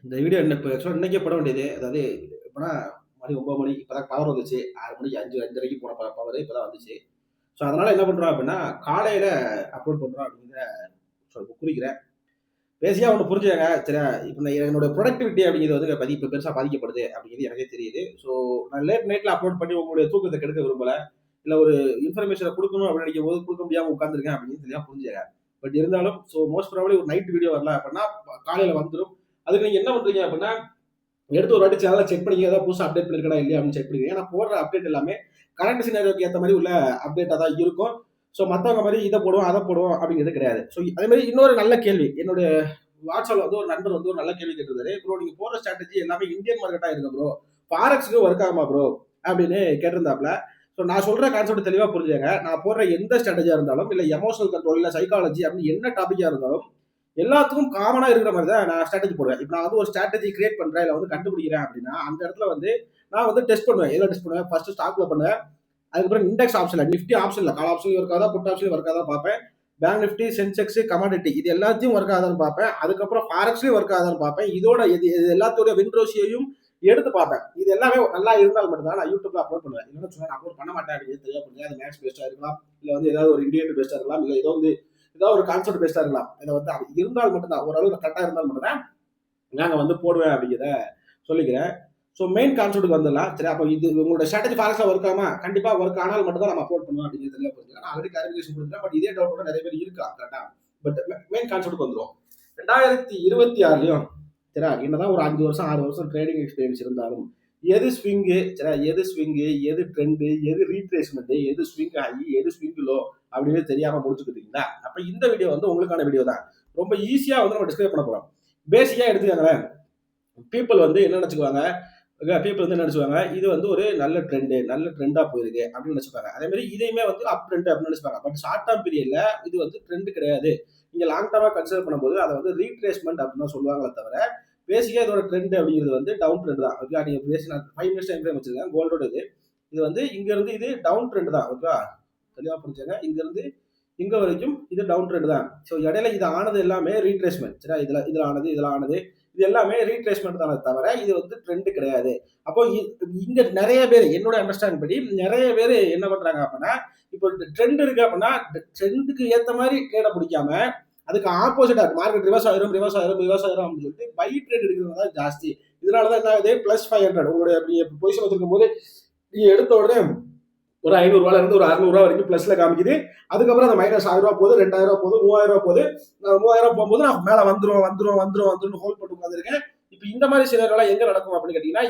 இந்த வீடியோ இப்போ ஆக்சுவலா இன்னைக்கே போட வேண்டியது. அதாவது எப்பன்னா மணி 9 மணிக்கு இப்பதான் பவர் வந்துச்சு. 6 மணிக்கு 5, 5:30க்கு போன பவர் இப்பதான் வந்துச்சு. ஸோ அதனால என்ன பண்றோம் அப்படின்னா, காலையில அப்லோட் பண்றோம் அப்படிங்கிறத குறிக்கிறேன். பேசியா ஒண்ணு புரிஞ்சுக்கங்க. சரியா? இப்ப நான் என்னோட புரொடக்டிவிட்டி அப்படிங்கிறது வந்து இப்ப பெருசா பாதிக்கப்படுது அப்படிங்கிறது எனக்கே தெரியுது. ஸோ நான் லேட் நைட்ல அப்லோட் பண்ணி உங்களுடைய தூக்கத்த கெடுக்க விரும்பல. இல்ல ஒரு இன்ஃபர்மேஷன குடுக்கணும் அப்படின்னு நினைக்கும்போது குடுக்க முடியாம உட்கார்ந்துருக்கேன் அப்படின்னு தெளிவா புரிஞ்சுக்கங்க. பட் இருந்தாலும் மோஸ்ட் ப்ராபபிலி ஒரு நைட் வீடியோ வரல அப்படின்னா, காலையில வந்துரும். அதுக்கு நீங்க என்ன பண்றீங்க அப்படின்னா, எடுத்து ஒரு வாட்டி சேனல செக் பண்ணிக்க. ஏதாவது புதுசா அப்டேட் பண்ணிருக்கா இல்லையா அப்படின்னு செக் பண்ணிக்கங்க. நான் போடுற அப்டேட் எல்லாமே கரண்ட் சினாரியோக்கு ஏத்த மாரி உள்ள அப்டேட்டா தான் இருக்கும். மத்தவங்க மாரி இத போடுவோம், அத போடுவோம் அப்படிங்கிறது கிடையாது. அதே மாரி இன்னொரு நல்ல கேள்வி. என்னுடைய வாட்ஸ்அப்ல வந்து ஒரு நண்பர் வந்து ஒரு நல்ல கேள்வி கேட்டிருந்தாரு. ப்ரோ நீங்க போடுற ஸ்ட்ராட்டஜி எல்லாமே இந்தியன் மார்க்கெட்டா இருக்கு ப்ரோ. ஃபாரெக்ஸ்க்கு ஒர்க் ஆகுமா ப்ரோ? அப்படின்னு கேட்டிருந்தாப்ல. நான் சொல்ற கான்செப்ட் தெளிவா புரிஞ்சுக்கங்க. நான் போடுற எந்த ஸ்ட்ராட்டஜியா இருந்தாலும், இல்ல எமோஷனல் கண்ட்ரோல், இல்ல சைக்காலஜி அப்படின்னு என்ன டாபிக்கா இருந்தாலும், எல்லாத்துக்கும் காமனா இருக்கிற மாதிரி தான் நான் ஸ்ட்ராட்டஜி போடுவேன். இப்ப நான் வந்து ஒரு ஸ்ட்ராட்டஜி கிரியேட் பண்றேன், இல்ல வந்து கண்டுபிடிக்கிறேன் அப்படின்னா, அந்த இடத்துல வந்து நான் வந்து டெஸ்ட் பண்ணுவேன். எதுல டெஸ்ட் பண்ணுவேன்? ஃபர்ஸ்ட் ஸ்டாக்ல பண்ணுவேன். அதுக்கப்புறம் இண்டெக்ஸ் ஆப்ஷன்ல, நிஃப்டி ஆப்ஷன்ல, கால் ஆப்ஷன்ல ஒர்க் ஆகுதா, புட் ஆப்ஷன்ல ஒர்க் ஆகுதா பார்ப்பேன். பேங்க் நிஃப்டி, சென்செக்ஸ், கமாடிட்டி இது எல்லாத்தையும் ஒர்க் ஆகுதான்னு பார்ப்பேன். அதுக்கப்புறம் ஃபாரெக்ஸ்லயும் ஒர்க் ஆகுதான்னு பார்ப்பேன். இதோட இது எல்லாத்தோட விண்ட்ரோஷியையும் எடுத்து பார்ப்பேன். இது எல்லாமே நல்லா இருந்தால் மட்டும் தான் நான் யூடியூப்ல அப்லோட் பண்ணுவேன். இல்லைன்னு சொன்னா நான் அப்லோட் பண்ண மாட்டேன் அப்படின்னு தெளிவா புரியுது. அது மேக்ஸ் பேஸ்டா இருக்கலாம், இல்ல வந்து ஏதாவது ஒரு இண்டிகேட்டர் பேஸ்டா இருக்கலாம், இல்ல ஏதாவது ஒரு கான்செப்ட் பேஸ்டா இருக்கலாம். இதை வந்து அது இருந்தால் மட்டும்தான், ஓரளவு கரெக்டா இருந்தால் மட்டும்தான் நாங்க வந்து போடுவேன் அப்படிங்கிறத சொல்லிக்கிறேன். மெயின் கான்செப்ட்டுக்கு வந்துடலாம். சரி, அப்போ இது உங்களோட ஸ்ட்ராட்டஜி ஃபாரஸ்ட்ல ஒர்க் ஆகுமா? கண்டிப்பா ஒர்க் ஆனால் மட்டும் தான் நம்ம அப்லோட் பண்ணுவோம் அப்படிங்கிறது தெளிவா புரிஞ்சுக்கலாம். நான் ஆல்ரெடி கிளாரிஃபிகேஷன் கொடுத்துட்டேன். பட் இதே டவுட்டோட நிறைய பேர் இருக்கா கரெக்டா? பட் மெயின் கான்செப்ட்டுக்கு வந்துரும். 2026லயும் சரியா, என்னதான் ஒரு 5 வருஷம் 6 வருஷம் ட்ரேடிங் எக்ஸ்பீரியன்ஸ் இருந்தாலும், எது ஸ்விங்கு சரியா, எது ஸ்விங்கு, எது ட்ரெண்டு, எது ரீட்ரேஸ்மெண்ட், எது ஸ்விங் ஹை, எது ஸ்விங் லோ அப்படின்னு தெரியாம முடிச்சுக்கிட்டீங்களா? அப்ப இந்த வீடியோ வந்து உங்களுக்கான வீடியோ தான். ரொம்ப ஈஸியா வந்து நம்ம டிஸ்கிரைப் பண்ண போறோம். பேசிக்கா எடுத்துக்கங்களேன். பீப்புள் வந்து என்ன நினைச்சுக்குவாங்க, பீப்புள் வந்து என்ன நினைச்சுவாங்க, இது வந்து ஒரு நல்ல ட்ரெண்டா போயிருக்கு அப்படின்னு நினைச்சுப்பாங்க. அதே மாதிரி இதையுமே வந்து அப் ட்ரெண்ட் அப்படின்னு நினைச்சுப்பாங்க. பட் ஷார்ட் டேர்ம் பீரியட்ல இது வந்து ட்ரெண்ட் கிடையாது. நீங்க லாங் டேர்மா கன்சிடர் பண்ணும்போது அதை வந்து ரீட்ரேஸ்மெண்ட் அப்படின்னு தான் சொல்லுவாங்களே தவிர, பேசிக்கா இதோட ட்ரெண்ட் அப்படிங்கிறது வந்து டவுன் ட்ரெண்ட் தான். ஓகே, நீங்க பேசி நான் 5 மினிட்ஸ் டைம் ஃப்ரேம் வச்சிருக்கேன். கோல்டோட இது வந்து இங்க இருந்து இது டவுன் ட்ரெண்ட் தான். ஓகேவா, தெளிவா புரிஞ்சுங்க. இங்க இருந்து இங்க வரைக்கும் இது டவுன் ட்ரெண்ட் தான். இடையில இது ஆனது எல்லாமே ரீட்ரேஸ்மெண்ட். சரியா, இதுல ஆனது, இதுல ஆனது, இது எல்லாமே ரீட்ரேஸ்மெண்ட் தானே தவிர இது வந்து ட்ரெண்ட் கிடையாது. அப்போ இங்க நிறைய பேர் என்னோட அண்டர்ஸ்டாண்ட் படி நிறைய பேர் என்ன பண்றாங்க அப்படின்னா, இப்போ ட்ரெண்ட் இருக்கு அப்படின்னா ட்ரெண்டுக்கு ஏத்த மாதிரி ட்ரேட பிடிக்காம அதுக்கு ஆப்போசிட்டா மார்க்கெட் ரிவர்ஸ் ஆயிரும் அப்படின்னு சொல்லிட்டு பை ட்ரேட் எடுக்கிறது தான் ஜாஸ்தி. இதனாலதான் என்ன ஆகுது, +500 உங்களுடைய நீங்க பொசிஷன் வச்சிருக்கும் போது நீங்க எடுத்த உடனே ஒரு 500 இருந்து ஒரு 600 வரைக்கும் பிளஸ்ல காமிக்குது. அதுக்கப்புறம் அந்த மைனஸ் 1000 போகுது, 2000 போகுது, 3000 போகுது. 3000 போகும்போது நான் மேல வந்துரும் ஹோல்ட் போட்டு உட்காந்துருக்கேன். இப்ப இந்த மாதிரி சிலரெல்லாம் எங்க நடக்கும் அப்படின்னு கேட்டீங்கன்னா,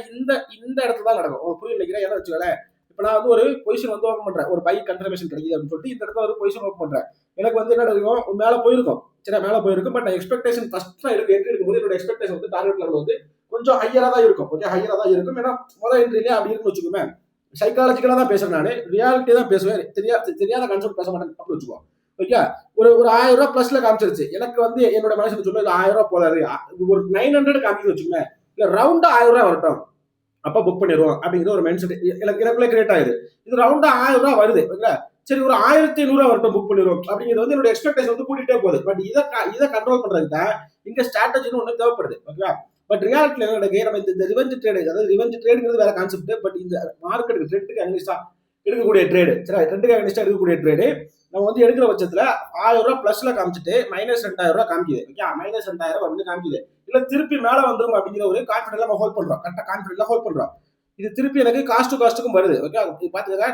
இந்த இடத்துல தான் நடக்கும். உங்களுக்கு புரியும் நினைக்கிறேன். ஏன்னா வச்சுக்கோங்களேன், இப்ப நான் வந்து ஒரு பொசிஷன் வந்து ஓப்பன் பண்றேன், ஒரு பை கன்ஃபர்மேஷன் கிடைக்குது அப்படின்னு சொல்லிட்டு இந்த இடத்துல ஒரு பொசிஷன் ஓப்பன் பண்றேன். எனக்கு வந்து என்ன நடக்கும், மேல போயிருக்கும். சரி, மேல போயிருக்கும். பட் நான் எக்ஸ்பெக்டேஷன் ஃபர்ஸ்ட் நான் என்ட்ரி எடுக்கும்போது என்னோட எக்ஸ்பெக்டேஷன் வந்து டார்கெட் லெவல் வந்து கொஞ்சம் ஹையரா தான் இருக்கும். ஓகே, ஹையரா தான் இருக்கும். ஏன்னா முதல் என்ட்ரிலேயே அப்படி இருக்குன்னு வச்சுக்கோமே. சைக்காலஜிக்கலா தான் பேசுறேன் நானு. ரியாலிட்டி தான் பேசுவேன். தெரியாத கான்செப்ட் பேச மாட்டேன் அப்படி வச்சுக்கோ. ஓகே, ஒரு 1000 பிளஸ்ல காமிச்சிருச்சு. எனக்கு வந்து என்னோட மனசுக்கு சொல்ல 1000 போதாது, ஒரு 900 காமிக்குது வச்சுக்கோங்க. இல்ல ரவுண்டா 1000 வரட்டும், அப்ப புக் பண்ணிடுவோம் அப்படிங்கிற ஒரு மைண்ட் செட் எனக்குள்ள கிரியேட் ஆகுது. இது ரவுண்டா 1000 வருது. ஓகே, சரி ஒரு 1500 வரட்டும் புக் பண்ணிடுவோம் அப்படிங்கிறது வந்து என்னோட எக்ஸ்பெக்டேஷன் வந்து கூட்டிட்டே போகுது. பட் இதை கண்ட்ரோல் பண்றதுக்கு தான் இங்க ஸ்ட்ராட்டஜின்னு ஒண்ணு தேவைப்படுது. ஓகேவா, பட் ரியாலிட்டில என்ன நடக்குது, நம்ம இந்த ரிவெஞ்ச் ட்ரேடு, அதாவது ரிவெஞ்ச் ட்ரேடுங்கிறது வேற கான்செப்ட். பட் இந்த மார்க்கெட்டுக்கு ட்ரெண்டுக்கு அகனிஸ்டா எடுக்கக்கூடிய ட்ரேடு, சரி, ட்ரெண்டுக்கு அகனிஸ்டா எடுக்கக்கூடிய ட்ரேடு நம்ம வந்து எடுக்கிற பட்சத்துல 1000 பிளஸ்ல காமிச்சிட்டு -2000 காமிக்குது. ஓகே, -2000 வந்து காமிக்குது. இல்ல திருப்பி மேல வந்துரும் அப்படிங்கிற ஒரு கான்ஃபிடென்ட்ல நம்ம ஹோல்ட் பண்றோம். கரெக்டா கான்ஃபிடென்ட்ல ஹோல்ட் பண்றோம். இது திருப்பி எனக்கு காஸ்ட் டு காஸ்ட்டுக்கும் வருது. ஓகே, பாத்துக்கங்க,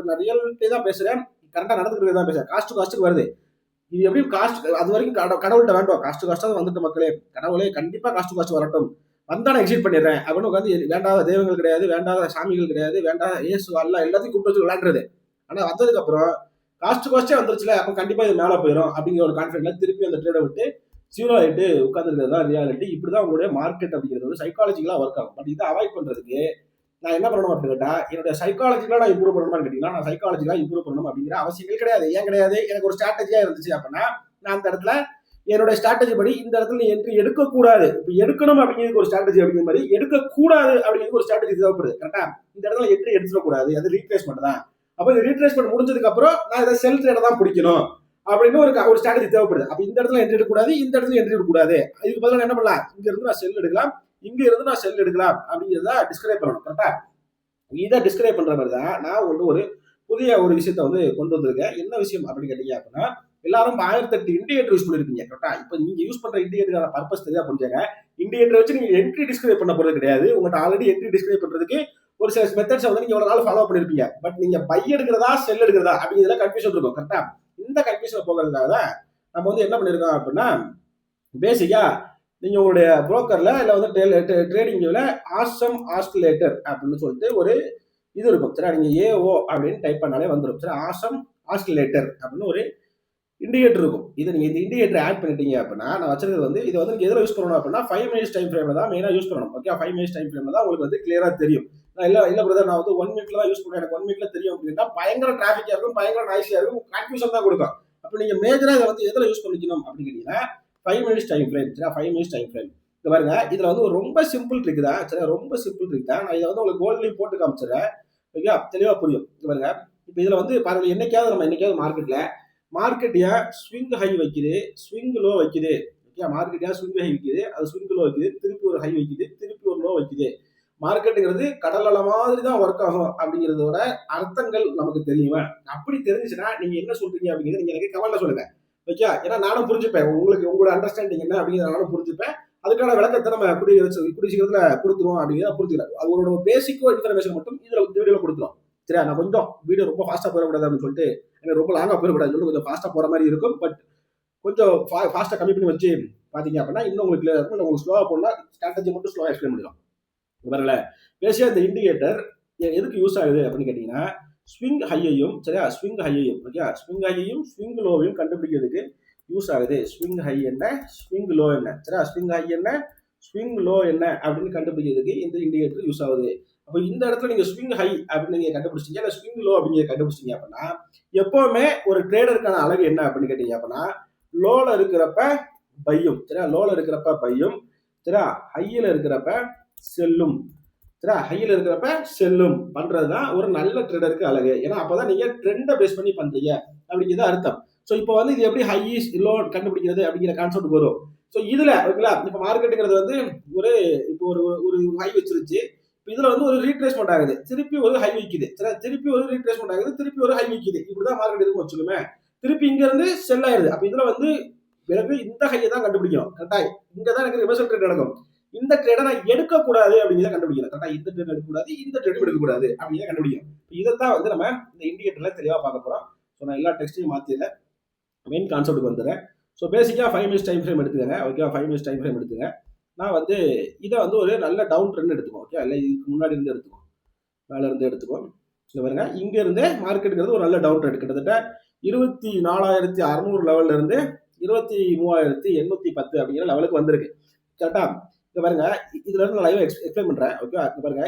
நான் ரியாலிட்டி தான் பேசுறேன், கரெக்டா நடந்துக்கிறது தான் பேசுறேன். காஸ்ட் டு காஸ்ட்டுக்கு வருது. இது எப்படி காஸ்ட், அது வரைக்கும் கடவுள்கிட்ட வேண்டாம். காஸ்ட் டு காஸ்டா வந்துட்டு மக்களே, கடவுளே கண்டிப்பா காஸ்ட் டு காஸ்ட் வரட்டும், வந்தா நான் எக்ஸிட் பண்ணிடுறேன் அப்படின்னு உட்காந்து வேண்டாத தெய்வங்கள் கிடையாது, வேண்டாத சாமிகள் கிடையாது, வேண்டாத இயேசு அல்ல எல்லாத்தையும் கூப்பிட்டு வச்சு விளையாடுறது. ஆனா வந்ததுக்கு அப்புறம் காஸ்ட் காஸ்டே வந்துருச்சுல, அப்ப கண்டிப்பா இது மேல போயிடும் அப்படிங்கிற ஒரு கான்ஃபிடென்ட்ல திருப்பி அந்த ட்ரேடை விட்டு ஜீரோ ஆயிட்டு உட்காந்துருக்கிறது தான் ரியாலிட்டி. இப்படிதான் உங்களுடைய மார்க்கெட் அப்படிங்கிறது வந்து சைக்காலஜிக்கலா ஒர்க் ஆகும். பட் இதை அவாய்ட் பண்றதுக்கு நான் என்ன பண்ணணும் அப்படின்னு கேட்டா, என்னோட சைக்காலஜிக்கலா நான் இம்ப்ரூவ் பண்ணணும்னு கேட்டீங்கன்னா, நான் சைக்காலஜிக்கலா இம்ப்ரூவ் பண்ணணும் அப்படிங்கிற அவசியங்கள் கிடையாது. ஏன் கிடையாது, எனக்கு ஒரு ஸ்ட்ராட்டஜியா இருந்துச்சு அப்படின்னா நான் அந்த இடத்துல என்னோட ஸ்ட்ராட்டஜி படி இந்த இடத்துல நீ என்ட்ரி எடுக்கக்கூடாது, இப்போ எடுக்கணும் அப்படிங்கிறது ஒரு ஸ்ட்ராட்டஜி அப்படிங்கிற மாதிரி எடுக்கக்கூடாது அப்படிங்கிறது ஒரு ஸ்ட்ராட்டஜி தேவைப்படுது. கரெக்டா, இந்த இடத்துல என்ட்ரி எடுத்துடக்கூடாது, அது ரீப்ளேஸ்மெண்ட் தான். அப்போ இந்த ரீப்ளேஸ்மெண்ட் முடிஞ்சதுக்கு அப்புறம் நான் இதை செல் ட்ரேட தான் பிடிக்கணும் அப்படின்னு ஒரு ஸ்ட்ராட்டஜி தேவைப்படுது. அப்ப இந்த இடத்துல என்ட்ரி எடுக்கக்கூடாது, இந்த இடத்துல என்ட்ரி எடுக்கக்கூடாது. இதுக்கு பதிலா என்ன பண்ணலாம், இங்க இருந்து நான் செல் எடுக்கலாம், இங்க இருந்து நான் செல் எடுக்கலாம் அப்படிங்கிறத டிஸ்கிரைப் பண்ணணும். கரெக்டா? இதை டிஸ்கிரைப் பண்ற மாதிரி தான் நான் உங்களுக்கு ஒரு புதிய ஒரு விஷயத்த வந்து கொண்டு வந்திருக்கேன். என்ன விஷயம் அப்படின்னு கேட்டீங்க அப்படின்னா, எல்லாரும் 1008 இண்டிகேட்டர் யூஸ் பண்ணிருப்பீங்க. கரெக்டா? இப்ப நீங்க யூஸ் பண்ற இண்டிகேட்டருக்கான பர்பஸ் தெரியா புரிஞ்சுங்க. இண்டிகேட்டர் வச்சு நீங்க என்ட்ரி டிஸ்கிரைப் பண்ண போறது கிடையாது. உங்கள்ட்ட ஆல்ரெடி என்ட்ரி டிஸ்கிரைப் பண்றதுக்கு ஒரு சில மெத்தட்ஸ் வந்து நீங்க இவ்வளவு நாள் ஃபாலோ பண்ணிருப்பீங்க. பட் நீங்க பை எடுக்கிறதா செல் எடுக்கிறதா அப்படிங்கிறதுல கன்ஃபியூஷன் இருக்கும். கரெக்டா? இந்த கன்ஃபியூஷன் போகிறதுக்காக தான் நம்ம வந்து என்ன பண்ணிருக்கோம் அப்படின்னா, பேசிக்கா நீங்க உங்களுடைய புரோக்கர்ல இல்ல வந்து ட்ரேடிங் வியூல ஆசம் ஆஸ்டிலேட்டர் அப்படின்னு சொல்லிட்டு ஒரு இது இருக்கும். சரி, நீங்க ஏஓ அப்படின்னு டைப் பண்ணாலே வந்துடும். சரி, ஆசம் ஆஸ்டிலேட்டர் அப்படின்னு ஒரு இண்டிகேட்டர் இருக்கும். இதை நீங்க இந்த இண்டிகேட்டர் ஆட் பண்ணிட்டீங்க அப்படின்னா, நான் வச்சிருக்கிறது வந்து இதை வந்து நீங்க எதில் யூஸ் பண்ணணும் அப்படின்னா 5 மினிட்ஸ் டைம் ஃப்ரேம்ல தான் மெயினா யூஸ் பண்ணணும். ஓகே, 5 மினிட்ஸ் டைம் ஃப்ரேம்ல தான் உங்களுக்கு வந்து கிளியரா தெரியும். நான் இல்ல பிரதர், நான் வந்து 1 மினிட்ல தான் யூஸ் பண்ணுவேன், எனக்கு 1 மினிட்ல தெரியும் அப்படின்னா பயங்கர டிராஃபிக்கா இருக்கும், பயங்கர நாய்ஸியா இருக்கும், கன்ஃபியூஷன் தான் கொடுக்கும். அப்ப நீங்க மேஜரா இதை வந்து எதில் யூஸ் பண்ணிக்கணும் அப்படின்னு கேட்டீங்கன்னா 5 மினிட்ஸ் டைம் ஃப்ரேம். சரி, 5 மினிட்ஸ் டைம் ஃப்ரேம். இங்க பாருங்க, இதுல வந்து ஒரு ரொம்ப சிம்பிள் ட்ரிக் தான். சரி, ரொம்ப சிம்பிள் ட்ரிக் தான். நான் இதை வந்து உங்களுக்கு கோல்ட்லயும் போட்டு காமிச்சிடுறேன். ஓகே, தெளிவா புரியும். இங்க பாருங்க, இப்ப இதுல வந்து பாருங்க, என்னைக்காவது மார்க்கெட் ஏன் ஸ்விங் ஹை வைக்குது, ஸ்விங் லோ வைக்குது. ஓகே, மார்க்கெட் ஏன் ஸ்விங் ஹை வைக்குது, அது ஸ்விங் லோ வைக்குது, திருப்பி ஒரு ஹை வைக்குது, திருப்பி ஒரு லோ வைக்குது. மார்க்கெட்டுங்கிறது கடல் அலை மாதிரி தான் ஒர்க் ஆகும் அப்படிங்கிறதோட அர்த்தங்கள் நமக்கு தெரியுமா? அப்படி தெரிஞ்சுச்சுன்னா நீங்க என்ன சொல்றீங்க அப்படிங்கிறது நீங்க எனக்கு கமெண்ட்ல சொல்லுங்க. ஓகே, ஏன்னா நானும் புரிஞ்சுப்பேன், உங்களுக்கு உங்களோட அண்டர்ஸ்டாண்டிங் என்ன அப்படிங்கிறத நானும் புரிஞ்சுப்பேன். அதுக்கான விளக்கத்தை நம்ம கூடிய சீக்கிரத்துல கொடுத்துருவோம் அப்படிங்கிறத புரிஞ்சுக்கலாம். அது ஒரு பேசிக்கோ இன்ஃபர்மேஷன் மட்டும் இதுல இந்த வீடியோல கொடுத்துரும். சரியா? நான் கொஞ்சம் வீடியோ ரொம்ப ஃபாஸ்டா போயிடக்கூடாது அப்படின்னு சொல்லிட்டு, எனக்கு ரொம்ப லாங்கா போயிடக்கூடாது சொல்லி கொஞ்சம் ஃபாஸ்டா போற மாதிரி இருக்கும். பட் கொஞ்சம் ஃபாஸ்டா கம்மி பண்ணி வச்சு பாத்தீங்க அப்படின்னா இன்னும் உங்களுக்கு கிளியரா இருக்கும். உங்களுக்கு ஸ்லோவா போனா ஸ்ட்ராட்டஜி மட்டும் ஸ்லோவா எக்ஸ்பிளைன் பண்ணிடலாம். வரல, பேசியா இந்த இண்டிகேட்டர் எதுக்கு யூஸ் ஆகுது அப்படின்னு கேட்டீங்கன்னா, ஸ்விங் ஹையையும், சரியா, ஸ்விங் ஹையையும், ஓகே, ஸ்விங் ஹையையும் ஸ்விங் லோவையும் கண்டுபிடிக்கிறதுக்கு யூஸ் ஆகுது. ஸ்விங் ஹை என்ன, ஸ்விங் லோ என்ன, சரியா, ஸ்விங் ஹை என்ன, ஸ்விங் லோ என்ன அப்படின்னு கண்டுபிடிக்கிறதுக்கு இந்த இண்டிகேட்டர் யூஸ் ஆகுது. அப்போ இந்த இடத்துல நீங்க ஸ்விங் ஹை அப்படின்னு நீங்க கண்டுபிடிச்சிங்க, இல்ல ஸ்விங் லோ அப்படின்னு கண்டுபிடிச்சிங்க அப்படின்னா, எப்பவுமே ஒரு ட்ரேடருக்கான அழகு என்ன அப்படின்னு கேட்டீங்க அப்படின்னா, லோல இருக்கிறப்ப பையும், சரியா, லோல இருக்கிறப்ப பையும், சரியா, ஹையில இருக்கிறப்ப செல்லும், சரியா, ஹையில இருக்கிறப்ப செல்லும் பண்றதுதான் ஒரு நல்ல ட்ரேடருக்கு அழகு. ஏன்னா அப்பதான் நீங்க ட்ரெண்டை பேஸ் பண்ணி பண்றீங்க அப்படிங்கிறது அர்த்தம். ஸோ இப்போ வந்து இது எப்படி ஹை லோ கண்டுபிடிக்கிறது அப்படிங்கிற கான்செப்ட் வரும். ஸோ இதுல ஓகேங்களா, இப்போ மார்க்கெட்டுங்கிறது வந்து ஒரு இப்போ ஒரு ஒரு ஹை வச்சிருச்சு. இதுல வந்து ஒரு ரீட்ரேஸ்மெண்ட் ஆகுது, திருப்பி ஒரு ஹை விக்குது, திருப்பி ஒரு ரீட்ரேஸ்மெண்ட் ஆகுது, திருப்பி ஒரு ஹை விக்குது. இப்படிதான் மார்க்கெட் இருக்குன்னு வச்சுக்கோமே. திருப்பி இங்க இருந்து செல் ஆயிருது. அப்ப இதுல வந்து பிறகு இந்த ஹையை தான் கண்டுபிடிக்கணும். கரெக்டா? இங்க தான் எனக்கு ரிவர்சல் ட்ரேட் நடக்கும். இந்த ட்ரேடை நான் எடுக்கக்கூடாது அப்படிங்கிறத கண்டுபிடிக்கணும். கரெக்டா? இந்த ட்ரேட் எடுக்கக்கூடாது, இந்த ட்ரேடும் எடுக்கக்கூடாது அப்படிங்கிறத கண்டுபிடிக்கணும். இதைத்தான் வந்து நம்ம இந்த இண்டிகேட்டர்ல தெளிவா பார்க்க போறோம். ஸோ நான் எல்லா டெக்ஸ்டையும் மாத்திடுறேன், மெயின் கான்செப்ட்டுக்கு வந்துடுறேன். ஸோ பேசிக்காக 5 மினிட்ஸ் டைம் ஃப்ரேம் எடுத்துக்கங்க. ஓகே, 5 மினிட்ஸ் டைம் ஃப்ரேம் எடுத்துங்க. நான் வந்து இதை வந்து ஒரு நல்ல டவுன் ட்ரெண்ட் எடுத்துக்கோ. ஓகே, இல்லை இதுக்கு முன்னாடி இருந்து எடுத்துக்கோ, மேலே இருந்து எடுத்துக்கோ. இங்கே பாருங்க, இங்க இருந்தே மார்க்கெட்டுங்கிறது ஒரு நல்ல டவுன் ட்ரெண்ட், கிட்டத்தட்ட 24,600 லெவல்ல இருந்து 23,810 அப்படிங்கிற லெவலுக்கு வந்திருக்கு. கரெக்டா? இங்க பாருங்க, இதுல இருந்து நான் லைவ் எக்ஸ்பிளைன் பண்றேன். ஓகே, பாருங்க,